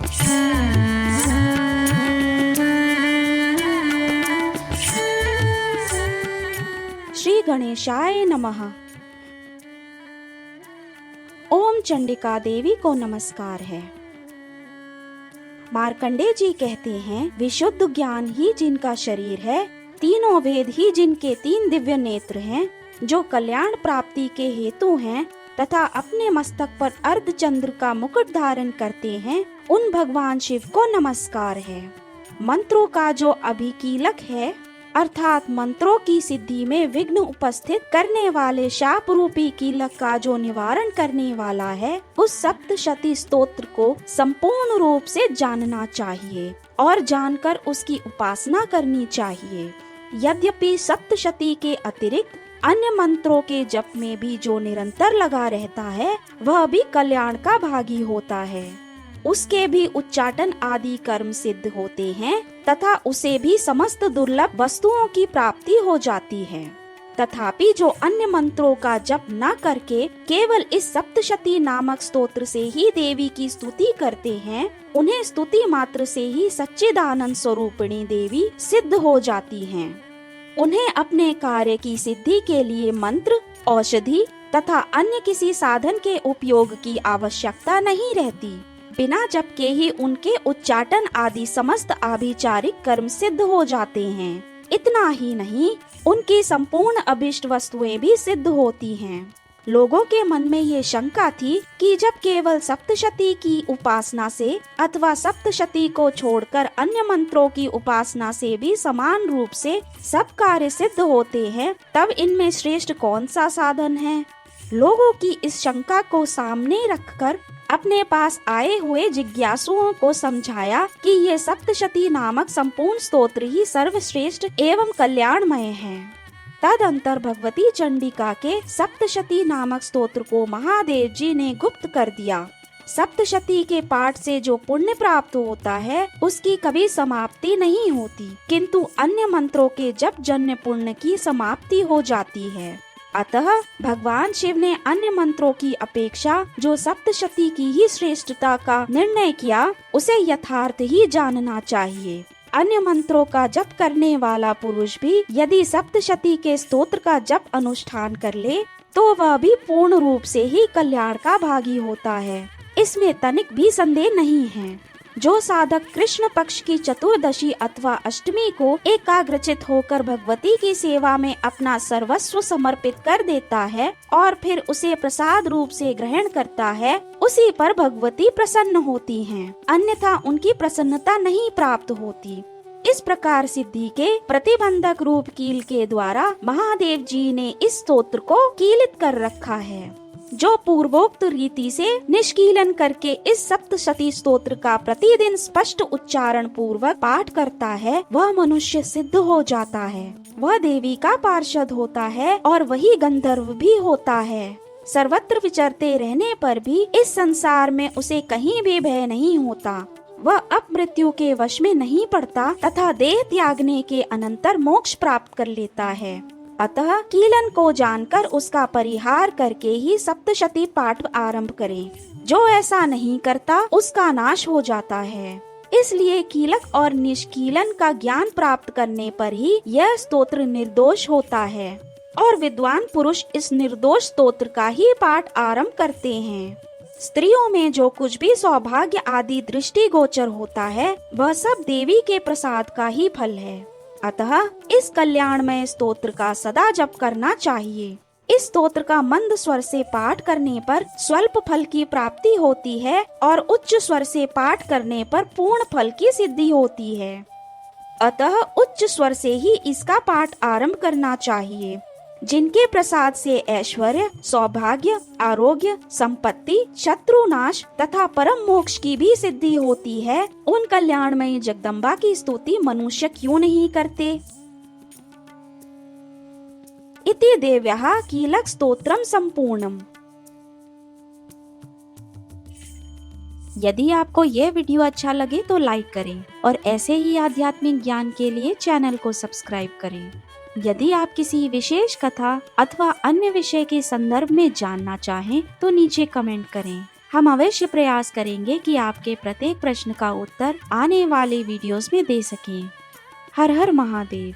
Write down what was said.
श्री गणेशाय नमः। ओम चंडिका देवी को नमस्कार है। मार्कंडेय जी कहते हैं, विशुद्ध ज्ञान ही जिनका शरीर है, तीनों वेद ही जिनके 3 दिव्य नेत्र हैं, जो कल्याण प्राप्ति के हेतु हैं तथा अपने मस्तक पर अर्धचंद्र का मुकुट धारण करते हैं, उन भगवान शिव को नमस्कार है। मंत्रों का जो अभिकीलक है, अर्थात मंत्रों की सिद्धि में विघ्न उपस्थित करने वाले शाप रूपी कीलक का जो निवारण करने वाला है, उस सप्तशती स्तोत्र को संपूर्ण रूप से जानना चाहिए और जानकर उसकी उपासना करनी चाहिए। यद्यपि सप्तशती के अतिरिक्त अन्य मंत्रों के जप में भी जो निरंतर लगा रहता है, वह भी कल्याण का भागी होता है। उसके भी उच्चाटन आदि कर्म सिद्ध होते हैं तथा उसे भी समस्त दुर्लभ वस्तुओं की प्राप्ति हो जाती है। तथापि जो अन्य मंत्रों का जप न करके केवल इस सप्तशती नामक स्तोत्र से ही देवी की स्तुति करते हैं, उन्हें स्तुति मात्र से ही सच्चिदानंद स्वरूपिणी देवी सिद्ध हो जाती हैं। उन्हें अपने कार्य की सिद्धि के लिए मंत्र, औषधि तथा अन्य किसी साधन के उपयोग की आवश्यकता नहीं रहती। बिना जप के ही उनके उच्चाटन आदि समस्त आभिचारिक कर्म सिद्ध हो जाते हैं। इतना ही नहीं, उनकी संपूर्ण अभिष्ट वस्तुएं भी सिद्ध होती हैं। लोगों के मन में ये शंका थी कि जब केवल सप्तशती की उपासना से अथवा सप्तशती को छोड़कर अन्य मंत्रों की उपासना से भी समान रूप से सब कार्य सिद्ध होते हैं, तब इनमें श्रेष्ठ कौन सा साधन है? लोगों की इस शंका को सामने रखकर अपने पास आए हुए जिज्ञासुओं को समझाया कि ये सप्तशती नामक संपूर्ण स्तोत्र ही सर्वश्रेष्ठ एवं कल्याणमय है। तदंतर भगवती चंडिका के सप्तशती नामक स्तोत्र को महादेव जी ने गुप्त कर दिया। सप्तशती के पाठ से जो पुण्य प्राप्त होता है, उसकी कभी समाप्ति नहीं होती, किंतु अन्य मंत्रों के जप जन्य पुण्य की समाप्ति हो जाती है। अतः भगवान शिव ने अन्य मंत्रों की अपेक्षा जो सप्तशती की ही श्रेष्ठता का निर्णय किया, उसे यथार्थ ही जानना चाहिए। अन्य मंत्रों का जप करने वाला पुरुष भी यदि सप्तशती के स्तोत्र का जप अनुष्ठान कर ले, तो वह भी पूर्ण रूप से ही कल्याण का भागी होता है। इसमें तनिक भी संदेह नहीं है। जो साधक कृष्ण पक्ष की चतुर्दशी अथवा अष्टमी को एकाग्रचित होकर भगवती की सेवा में अपना सर्वस्व समर्पित कर देता है और फिर उसे प्रसाद रूप से ग्रहण करता है, उसी पर भगवती प्रसन्न होती हैं, अन्यथा उनकी प्रसन्नता नहीं प्राप्त होती। इस प्रकार सिद्धि के प्रतिबंधक रूप कील के द्वारा महादेव जी ने इस स्तोत्र को कीलित कर रखा है। जो पूर्वोक्त रीति से निष्कीलन करके इस सप्तशती स्तोत्र का प्रतिदिन स्पष्ट उच्चारण पूर्वक पाठ करता है, वह मनुष्य सिद्ध हो जाता है। वह देवी का पार्षद होता है और वही गंधर्व भी होता है। सर्वत्र विचरते रहने पर भी इस संसार में उसे कहीं भी भय नहीं होता। वह अपमृत्यु के वश में नहीं पड़ता तथा देह त्यागने के अनंतर मोक्ष प्राप्त कर लेता है। अतः कीलन को जानकर उसका परिहार करके ही सप्तशती पाठ आरंभ करें। जो ऐसा नहीं करता, उसका नाश हो जाता है। इसलिए कीलक और निष्कीलन का ज्ञान प्राप्त करने पर ही यह स्तोत्र निर्दोष होता है और विद्वान पुरुष इस निर्दोष स्तोत्र का ही पाठ आरंभ करते हैं। स्त्रियों में जो कुछ भी सौभाग्य आदि दृष्टि गोचर होता है, वह सब देवी के प्रसाद का ही फल है। अतः इस कल्याणमय स्तोत्र का सदा जप करना चाहिए। इस स्तोत्र का मंद स्वर से पाठ करने पर स्वल्प फल की प्राप्ति होती है और उच्च स्वर से पाठ करने पर पूर्ण फल की सिद्धि होती है। अतः उच्च स्वर से ही इसका पाठ आरंभ करना चाहिए। जिनके प्रसाद से ऐश्वर्य, सौभाग्य, आरोग्य, संपत्ति, शत्रुनाश तथा परम मोक्ष की भी सिद्धि होती है, उन कल्याणमयी जगदम्बा की स्तुति मनुष्य क्यों नहीं करते। इति देव्याः कीलक स्तोत्रम संपूर्णम। यदि आपको यह वीडियो अच्छा लगे तो लाइक करें और ऐसे ही आध्यात्मिक ज्ञान के लिए चैनल को सब्सक्राइब करें। यदि आप किसी विशेष कथा अथवा अन्य विषय के संदर्भ में जानना चाहें तो नीचे कमेंट करें। हम अवश्य प्रयास करेंगे कि आपके प्रत्येक प्रश्न का उत्तर आने वाले वीडियोस में दे सकें। हर हर महादेव।